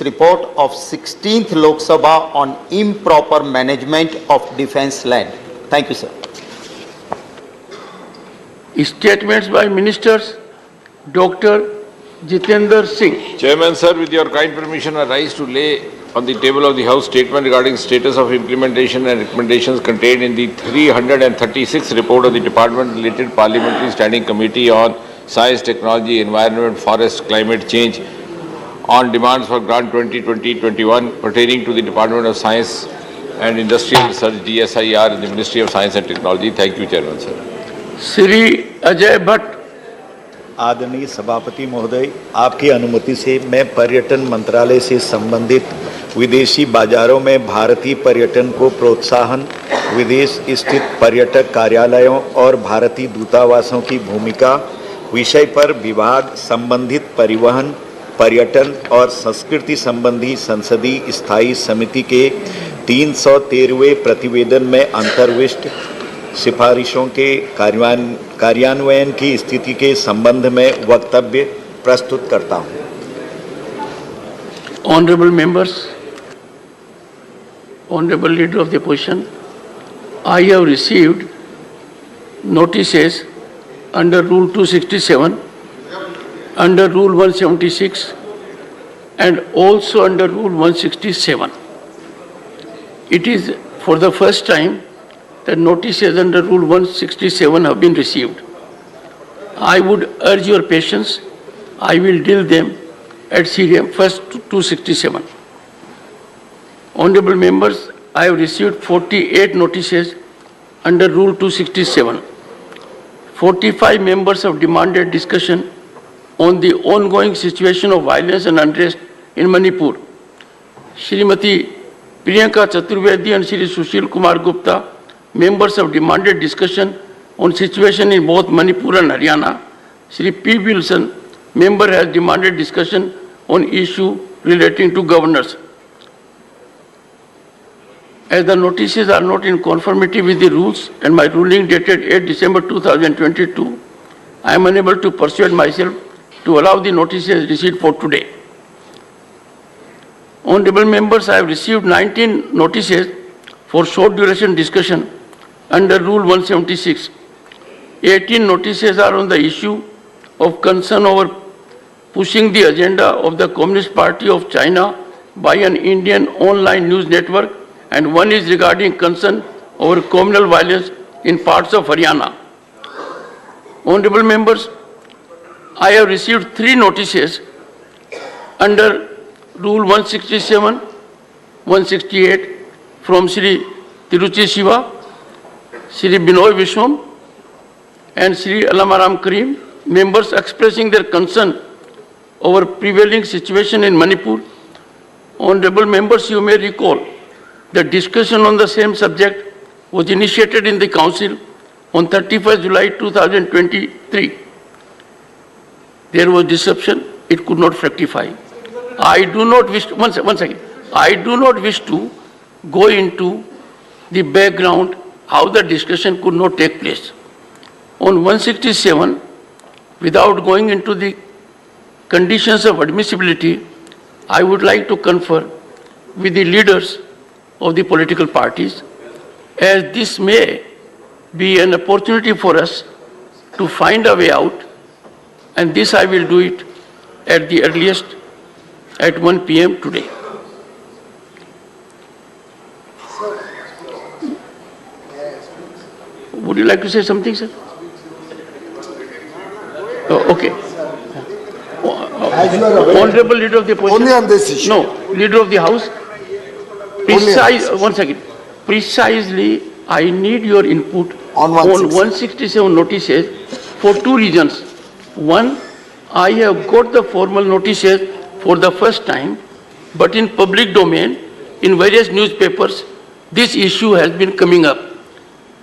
report of 16th Lok Sabha on improper management of defence land. Thank you, sir. Statements by Ministers. Dr. Jitendra Singh. Chairman, sir, with your kind permission, I rise to lay on the table of the House statement regarding status of implementation and recommendations contained in the 336th report of the Department-related Parliamentary Standing Committee on Science, Technology, Environment, Forest, Climate Change on demands for Grant 2020-21 pertaining to the Department of Science and Industrial Research DSIR in the Ministry of Science and Technology. Thank you, Chairman, sir. Shri Ajay Bhatt. आदरणीय सभापति महोदय, आपकी अनुमति से मैं पर्यटन मंत्रालय से संबंधित विदेशी बाजारों में भारतीय पर्यटन को प्रोत्साहन, विदेश स्थित पर्यटक कार्यालयों और भारतीय दूतावासों की भूमिका विषय पर विभाग संबंधित परिवहन, पर्यटन और संस्कृति संबंधी संसदीय स्थायी समिति के 313वें प्रतिवेदन में अंतर्विष्ट सिफारिशों के कार्यान्वयन की स्थिति के संबंध में वक्तव्य प्रस्तुत करता हूं। Honorable members, Honorable Leader of the Opposition, I have received notices under Rule 267, under Rule 176 and also under Rule 167. It is for the first time that notices under Rule 167 have been received. I would urge your patience. I will deal them at seriam first 267. Honorable members, I have received 48 notices under Rule 267. 45 members have demanded discussion on the ongoing situation of violence and unrest in Manipur. Srimati Priyanka Chaturvedi and Shri Sushil Kumar Gupta, members have demanded discussion on situation in both Manipur and Haryana. Shri P. Wilson, member, has demanded discussion on issue relating to governors. As the notices are not in conformity with the rules and my ruling dated 8 December 2022, I am unable to persuade myself to allow the notices received for today. Honorable members, I have received 19 notices for short duration discussion under Rule 176. 18 notices are on the issue of concern over pushing the agenda of the Communist Party of China by an Indian online news network, and one is regarding concern over communal violence in parts of Haryana. Honorable members, I have received 3 notices under Rule 167, 168 from Shri Tiruchi Shiva, Shri Binoy Vishwam and Shri Alamaram Karim, members expressing their concern over prevailing situation in Manipur. Honorable members, you may recall the discussion on the same subject was initiated in the Council on 31st July 2023. There was disruption, it could not fructify. I do not wish to, one second. I do not wish to go into the background how the discussion could not take place. On 167, without going into the conditions of admissibility, I would like to confer with the leaders of the political parties, as this may be an opportunity for us to find a way out, and this I will do it at the earliest at 1 p.m. today. Would you like to say something, sir? Oh, okay. Honorable Leader of the Opposition. Only on this issue. No, Leader of the House. One second. Precisely, I need your input on 167 notices for 2 reasons. One, I have got the formal notices for the first time, but in public domain, in various newspapers, this issue has been coming up.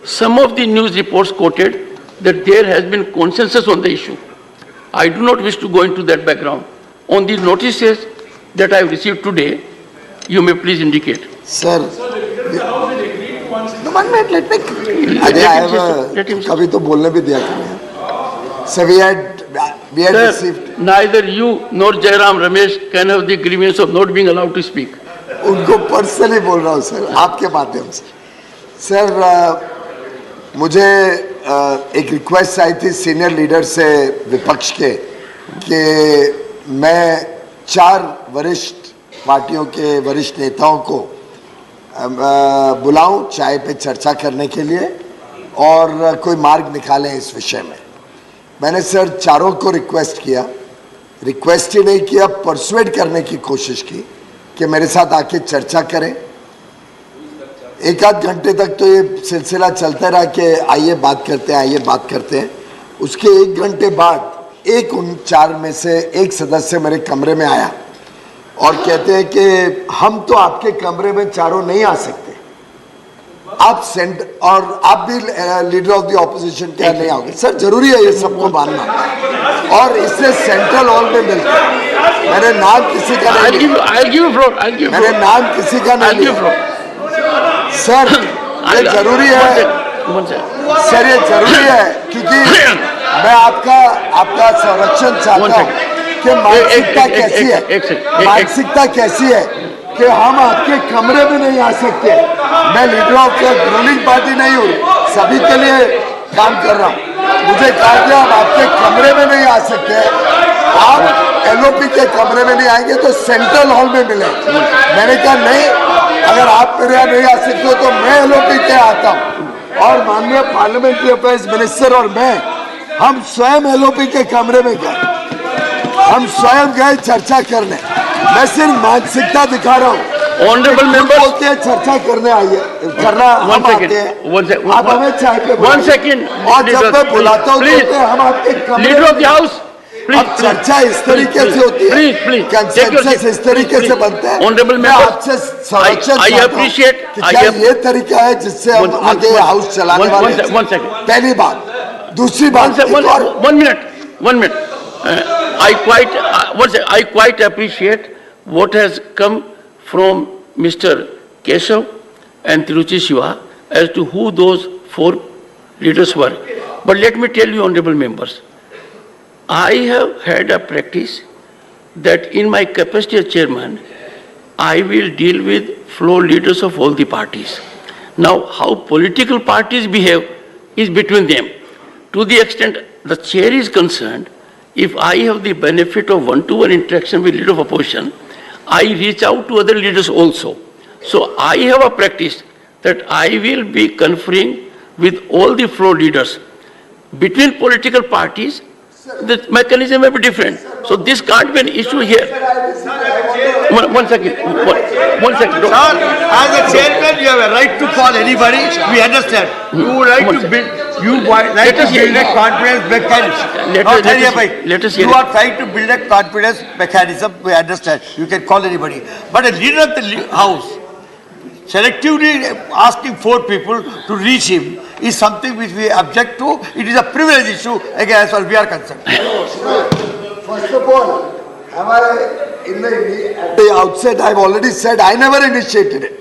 Some of the news reports quoted that there has been consensus on the issue. I do not wish to go into that background. On the notices that I have received today, you may please indicate. Sir, no, 1 minute, let me. Let him say. कभी तो बोलने भी दिया करें. So we had Sir, received. neither you nor Jairam Ramesh can have the grievance of not being allowed to speak. उनको personally बोल रहा हूँ सर, आपके माध्यम से। सर मुझे एक रिक्वेस्ट आई थी सीनियर लीडर से विपक्ष के कि मैं 4 वरिष्ठ पार्टियों के वरिष्ठ नेताओं को बुलाऊं चाय पे चर्चा करने के लिए और कोई मार्ग निकालें इस विषय में। मैंने सर चारों को रिक्वेस्ट किया, रिक्वेस्ट ही नहीं किया, परसुएड करने की कोशिश की कि मेरे साथ आके चर्चा करें। 1 आध घंटे तक तो ये सिलसिला चलता रहा कि आइए बात करते हैं, आइए बात करते हैं। उसके 1 घंटे बाद एक उन 4 में से एक सदस्य मेरे कमरे में आया और कहते हैं कि हम तो आपके कमरे में चारों नहीं आ सकते, आप और आप भी लीडर ऑफ द ऑपोजिशन क्या नहीं आओगे। सर जरूरी है ये सबको मानना, और इससे सेंट्रल हॉल में मिलकर मेरे नाम किसी का नहीं लिया, मैंने नाम किसी का नहीं लिया। सर ये जरूरी है, सर ये जरूरी है क्योंकि मैं आपका संरक्षण चाहता हूँ कि मानसिकता कैसी है, मानसिकता कैसी है कि हम आपके कमरे में नहीं आ सकते। मैं leader of the ruling party नहीं हूँ, सभी के लिए काम कर रहा हूँ। मुझे कहा गया आप आपके कमरे में नहीं आ सकते, आप एलओपी के कमरे में नहीं आएंगे तो सेंट्रल हॉल में मिले। मैंने कहा नहीं, अगर आप मेरे यहाँ नहीं आ सकते हो तो मैं एलओपी के आता हूँ। और माननीय पार्लियामेंट्री अफेयर्स मिनिस्टर और मैं, हम स्वयं एलओपी के कमरे में गए, हम स्वयं गए चर्चा करने। मैं सिर्फ मानसिकता दिखा रहा हूँ। ऑनरेबल मेंबर बोलते हैं चर्चा करने आइए, करना हम आते हैं, आप हमें चाय पे सेकंड, और जब मैं बुलाता हूँ तो हम आपके कमरे लीडर ऑफ द हाउस, अब चर्चा इस तरीके से होती है, कंसेंसस इस तरीके से बनता है। ऑनरेबल मैं आपसे संरक्षण चाहता हूँ कि क्या ये तरीका है जिससे हम आगे हाउस चलाने वाले हैं? पहली बात। दूसरी बात, 1 minute. I quite appreciate what has come from Mr. Keshav and Tiruchi Shiva as to who those 4 leaders were. But let me tell you, honorable members, I have had a practice that in my capacity as chairman, I will deal with floor leaders of all the parties. Now, how political parties behave is between them. To the extent the chair is concerned, if I have the benefit of one-to-one interaction with leader of opposition, I reach out to other leaders also. So I have a practice that I will be conferring with all the floor leaders. Between political parties, the mechanism may be different. So this can't be an issue here. One second. Sir, as a chairman, you have a right to call anybody. We understand. You would like to build. You like to build a confidence mechanism. You are trying to build a confidence mechanism. We understand. You can call anybody. But a leader of the house selectively asking 4 people to reach him is something which we object to. It is a privilege issue, again, as far as we are concerned. First of all, at the outset, I've already said I never initiated it.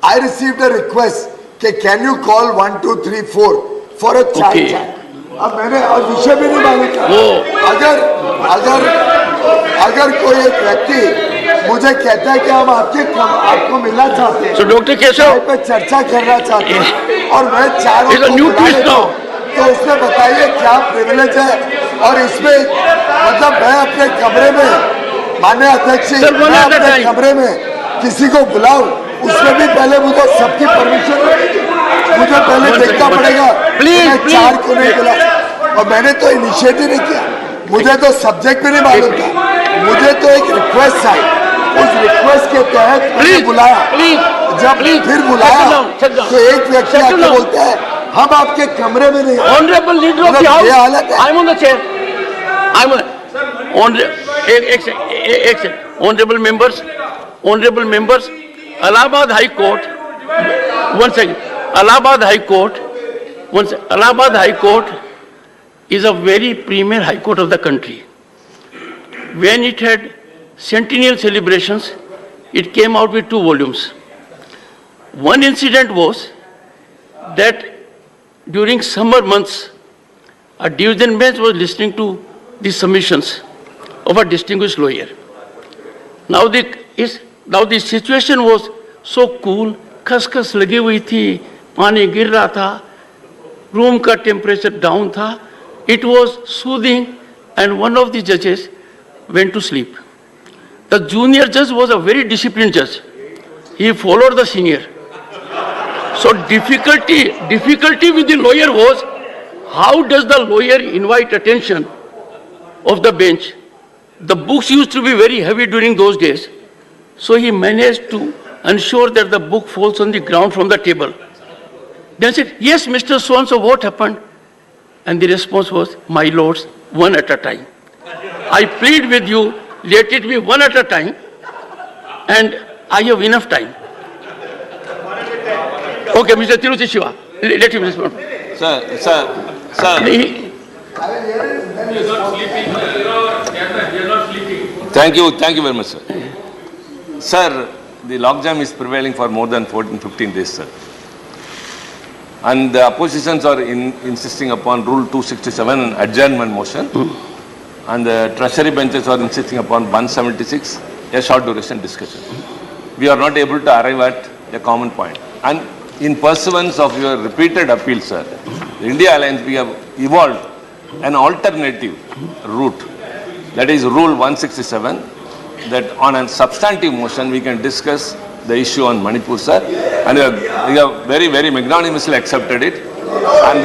I received a request, can you call 1, 2, 3, 4 for a chai chat? अब मैंने और विषय भी नहीं मालूम था। अगर कोई एक व्यक्ति मुझे कहता है कि हम आपको मिलना चाहते हैं, डॉक्टर केशव पे चर्चा करना चाहते हैं और मैं 4 तो उसमें बताइए क्या प्रिविलेज है। और इसमें मतलब मैं अपने कमरे में, माननीय अध्यक्ष जी, मैं अपने कमरे में किसी को बुलाऊं, उसमें भी पहले मुझे सबकी परमिशन लगेगी, मुझे पहले देखना पड़ेगा मैं 4 को नहीं बुला। और मैंने तो इनिशिएट ही नहीं किया, मुझे तो सब्जेक्ट भी नहीं मालूम था, मुझे तो एक रिक्वेस्ट आई, उस रिक्वेस्ट के तहत मुझे बुलाया। जब फिर बुलाया तो एक व्यक्ति आके बोलते हैं हम आपके कमरे में नहीं। Honourable leader of the house, I am on the chair, honourable members, Allahabad High Court, Allahabad High Court is a very premier High Court of the country. When it had centennial celebrations, it came out with 2 volumes. One incident was that during summer months, a division bench was listening to the submissions of a distinguished lawyer. Now the situation was so cool, खसखस लगी हुई थी, पानी गिर रहा था, room का temperature down था, it was soothing, and one of the judges went to sleep. The junior judge was a very disciplined judge. He followed the senior. So difficulty with the lawyer was, how does the lawyer invite attention of the bench? The books used to be very heavy during those days. So he managed to ensure that the book falls on the ground from the table. Then said, yes, Mr. So-and-so, what happened? And the response was, my lords, one at a time. I plead with you, let it be one at a time, and I have enough time. Okay, Mr. Tiruchi Shiva, let him respond. Sir. Thank you very much, sir. Sir, the logjam is prevailing for more than 14-15 days, sir. And the oppositions are insisting upon Rule 267 adjournment motion. And the treasury benches are insisting upon 176, a short duration discussion. We are not able to arrive at a common point. And in pursuance of your repeated appeal, sir, the India Alliance, we have evolved an alternative route, that is Rule 167, that on a substantive motion we can discuss the issue on Manipur, sir, and we have very, very magnanimously accepted it. And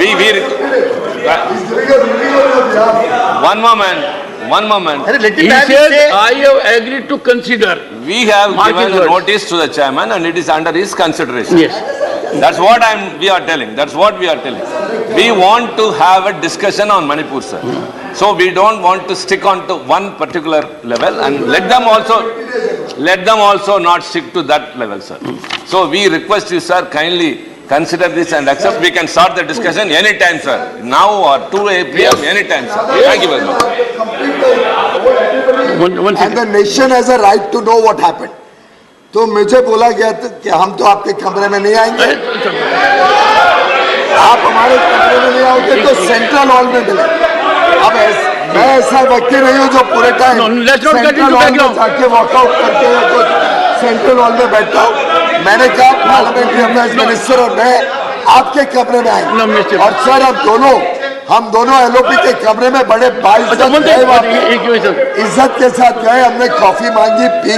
one moment. He said, I have agreed to consider. We have given a notice to the chairman and it is under his consideration. Yes. That's what we are telling. That's what we are telling. We want to have a discussion on Manipur, sir. So we don't want to stick on to one particular level, and let them also not stick to that level, sir. So we request you, sir, kindly consider this and accept. We can start the discussion anytime, sir. Now or 2 p.m. anytime, sir. Thank you very much. And the nation has a right to know what happened. तो मुझे बोला गया था कि हम तो आपके कमरे में नहीं आएंगे, आप हमारे कमरे में नहीं आओगे तो सेंट्रल हॉल में मिले। अब मैं ऐसा व्यक्ति नहीं हूँ जो पूरे टाइम सेंट्रल हॉल में जाके वॉकआउट करके तो सेंट्रल हॉल में बैठता हूँ। मैंने कहा पार्लियामेंट्री अफेयर्स मिनिस्टर और मैं आपके कमरे में आएंगे, और सर हम दोनों एलओपी के कमरे में बड़े इज्जत के साथ गए, हमने कॉफी मांगी, पी।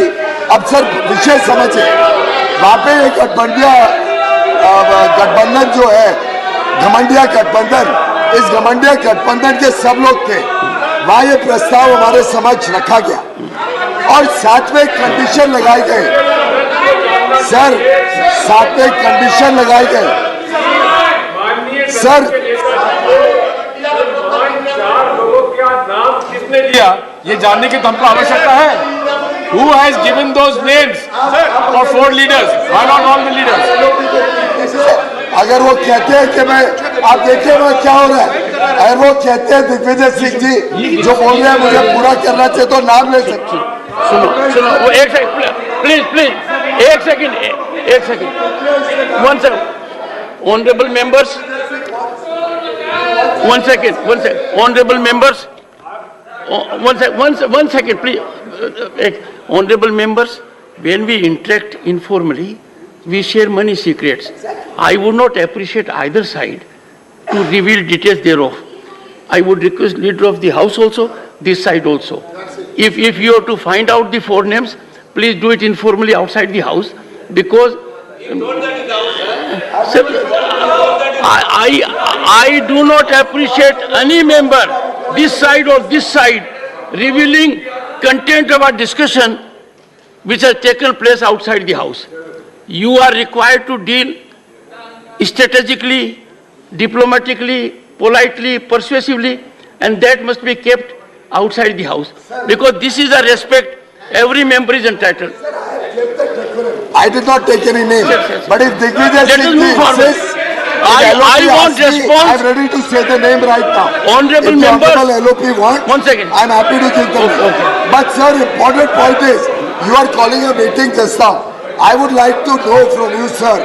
अब सर विषय समझे, वहाँ पे एक गठबंधन जो है, घमंडिया गठबंधन, इस घमंडिया गठबंधन के सब लोग थे। वहाँ ये प्रस्ताव हमारे समक्ष रखा गया और साथ में कंडीशन लगाई गई, सर साथ में कंडीशन लगाई गई। सर किसने दिया ये जानने की तो हमको आवश्यकता है। Who has given those names for 4 leaders? Why not all the leaders? अगर वो कहते हैं कि मैं, आप देखिए वहाँ क्या हो रहा है, अगर वो कहते हैं दिग्विजय सिंह जी जो बोल रहे हैं मुझे पूरा करना चाहिए तो नाम ले सकते। सुनो वो एक सेकंड, प्लीज एक second, one second, honorable members, one second, honorable members, one second, please. Honorable members, when we interact informally, we share many secrets. I would not appreciate either side to reveal details thereof. I would request leader of the house also, this side also. If you have to find out the 4 names, please do it informally outside the house, because I do not appreciate any member, this side or this side, revealing content of our discussion which has taken place outside the house. You are required to deal strategically, diplomatically, politely, persuasively, and that must be kept outside the house, because this is a respect every member is entitled. I did not take any name, but if Digvijay Singh insists, I want response. I'm ready to say the name right now. Honorable if the members, Honorable LOP want, 1 second. I'm happy to give the name. Okay. But sir, important point is, you are calling a meeting just now. I would like to know from you, sir,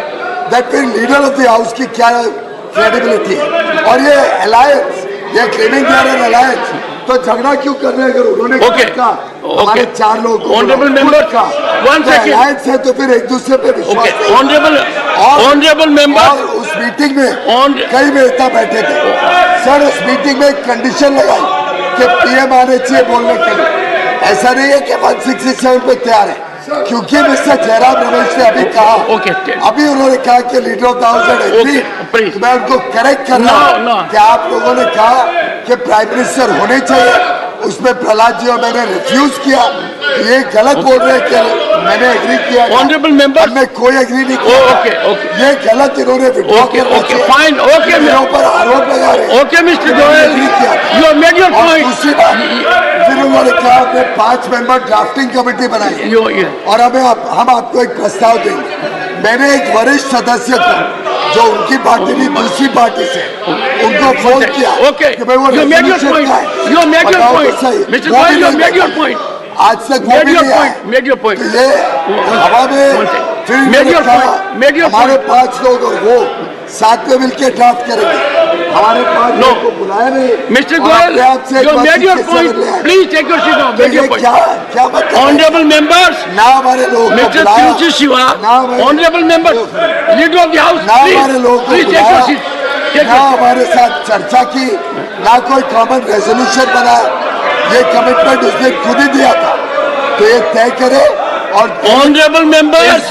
that फिर leader of the house की क्या credibility है? और ये alliance, they are claiming they are an alliance. तो झगड़ा क्यों कर रहे हैं? अगर उन्होंने Okay. कहा हमारे Okay. 4 लोग Honorable member, one second. alliance है तो फिर एक दूसरे पे विश्वास Okay, नहीं। honorable और members, उस मीटिंग में On- कई नेता बैठे थे सर। उस मीटिंग में कंडीशन लगाई कि पीएम आने चाहिए बोलने के लिए। ऐसा नहीं है कि 167 पे तैयार है, क्योंकि मिस्टर जयराम रमेश ने अभी कहा, Okay. अभी उन्होंने कहा कि leader of the house and agree. please. मैं उनको करेक्ट कर रहा No. हूँ कि आप लोगों ने कहा कि प्राइम मिनिस्टर होने चाहिए, उसमें प्रहलाद जी और मैंने रिफ्यूज किया। ये गलत बोल रहे हैं कि मैंने एग्री किया। Honorable members. मैं कोई एग्री नहीं किया। Okay. ये गलत इन्होंने विड्रॉ Okay, करना okay, चाहिए। fine, okay, मेरे ऊपर आरोप लगा रहे हैं। Okay, Mr. मैंने Goel, एग्री किया था। you have made your और point. दूसरी बात, फिर उन्होंने कहा आपने 5 मेंबर ड्राफ्टिंग कमेटी बनाई है। और हमें हम आपको एक प्रस्ताव देंगे। मैंने एक वरिष्ठ सदस्य को जो उनकी पार्टी नहीं दूसरी पार्टी से उनको फोन किया Okay. कि भाई वो You made your resolution point. क्या है? You made your बताओ तो point. सही। Mr. वो Goel, भी you नहीं made your बताया। point. आज तक वो Made भी your नहीं आया। point. Made your point. तो ये हवा में फिर Made इन्होंने your कहा, point. Made your हमारे point. 5 लोग और वो साथ में मिलकर ड्राफ्ट करेंगे। हमारे 5 No. लोगों को बुलाया नहीं। Mr. और Goel, अपने आप से एक you बार made your किससे point. मिलने आए। Please take your seat now. तो Make your ये point. क्या मतलब है? Honorable members, ना हमारे लोगों को Mr. बुलाया, Tiruchi Shiva, ना हमारे- honorable members, leader of the house, ना हमारे लोगों को please take बुलाया, your seat. Take ना your seat. हमारे साथ चर्चा की, ना कोई कॉमन रेजोल्यूशन बनाया। ये कमिटमेंट उसने खुद ही दिया था। तो ये तय करे और Honorable members,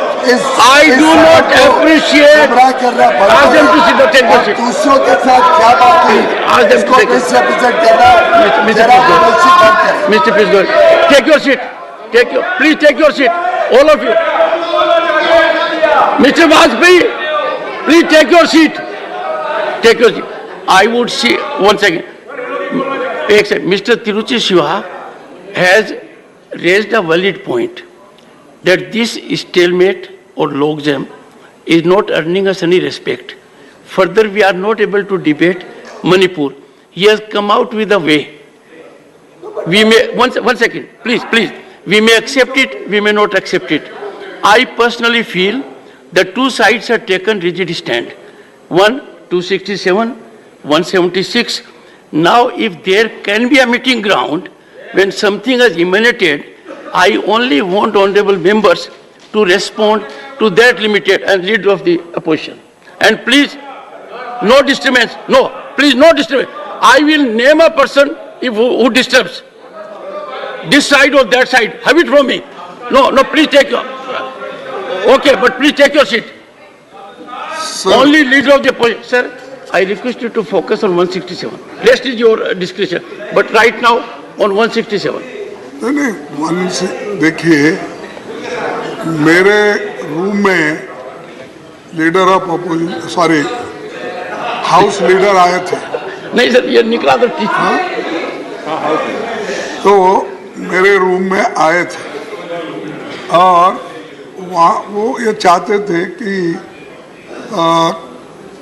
I do not appreciate. गुमराह करना बंद Ask them करें। to sit down, take your और seat. दूसरों के साथ क्या बात हुई Ask them to इसको take it. मिसरिप्रेजेंट करना Mr. जरा President. कमर्शियल बंद करें। Mr. President, take your seat. Please take your seat. All of you. Mr. Vajpayee, please take your seat. Take your seat. I would say, one second. एक second. Mr. Tiruchi Shiva has raised a valid point that this stalemate or logjam is not earning us any respect. Further, we are not able to debate Manipur. He has come out with a way. We may, one second, please. We may accept it, we may not accept it. I personally feel the two sides have taken rigid stand. One, 267, 176. Now, if there can be a meeting ground when something has emanated, I only want honorable members to respond to that limited and leader of the opposition. And please, no disturbance. No, please, no disturbance. I will name a person who disturbs. This side or that side, have it from me. No, please take your... Okay, but please take your seat. Only leader of the opposition. Sir, I request you to focus on 167. Rest is your discretion. But right now, on 167. नहीं देखिए, मेरे room में leader of opposition sorry house leader आए थे। नहीं sir, ये निकला तो ठीक। तो मेरे रूम में आए थे और वहाँ वो ये चाहते थे कि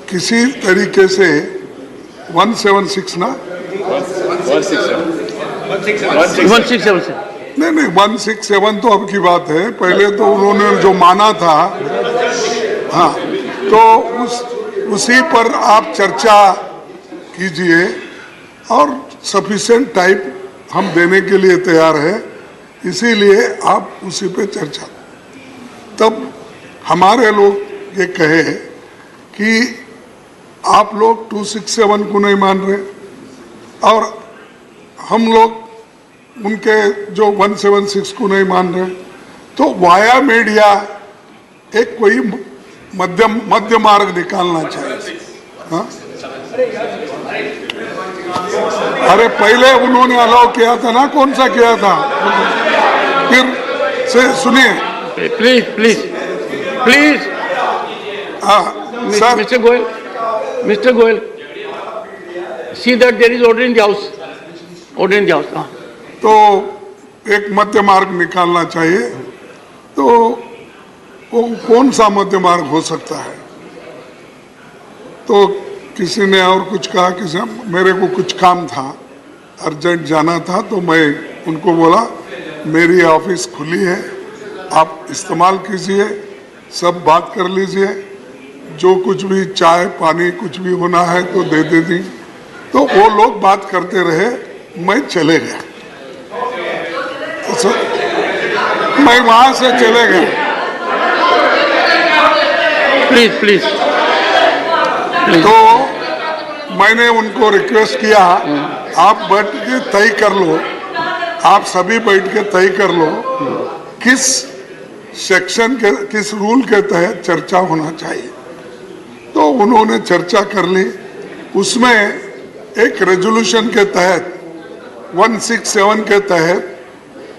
किसी तरीके से 176 ना 167 से नहीं 167 तो अब की बात है। पहले तो उन्होंने जो माना था, हाँ, तो उसी पर आप चर्चा कीजिए और सफिशिएंट टाइम हम देने के लिए तैयार है, इसीलिए आप उसी पे चर्चा। तब हमारे लोग ये कहे कि आप लोग 267 को नहीं मान रहे और हम लोग उनके जो 176 को नहीं मान रहे, तो वाया मीडिया एक कोई मध्य मार्ग निकालना चाहिए। हाँ? अरे पहले उन्होंने अलाउ किया था ना, कौन सा किया था? फिर से सुनिए please sir. Mr. Goel, see that there is order in the house. Order in the house. तो एक मध्य मार्ग निकालना चाहिए। तो वो कौन सा मध्य मार्ग हो सकता है? तो किसी ने और कुछ कहा, किसी मेरे को कुछ काम था, अर्जेंट जाना था, तो मैं उनको बोला मेरी ऑफिस खुली है, आप इस्तेमाल कीजिए, सब बात कर लीजिए, जो कुछ भी चाय पानी कुछ भी होना है तो दे दी। तो वो लोग बात करते रहे मैं चले गया, मैं वहां से चले गया। Please please please. तो मैंने उनको रिक्वेस्ट किया, आप बैठ के तय कर लो, आप सभी बैठ के तय कर लो किस सेक्शन के किस रूल के तहत चर्चा होना चाहिए। तो उन्होंने चर्चा कर ली, उसमें एक रेजोल्यूशन के तहत 167 के तहत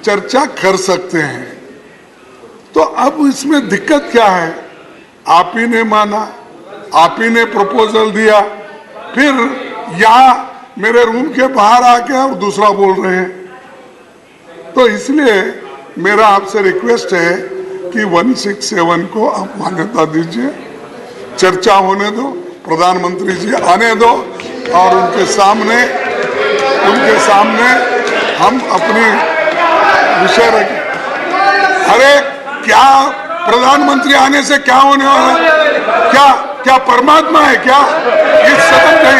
चर्चा कर सकते हैं। तो अब इसमें दिक्कत क्या है? आप ही ने माना, आप ही ने प्रपोजल दिया, फिर यहाँ मेरे रूम के बाहर आके और दूसरा बोल रहे हैं। तो इसलिए मेरा आपसे रिक्वेस्ट है कि 167 को आप मान्यता दीजिए, चर्चा होने दो, प्रधानमंत्री जी आने दो और उनके सामने हम अपनी विषय रखें। अरे क्या प्रधानमंत्री आने से क्या होने वाला है? क्या परमात्मा है क्या? इस सदन का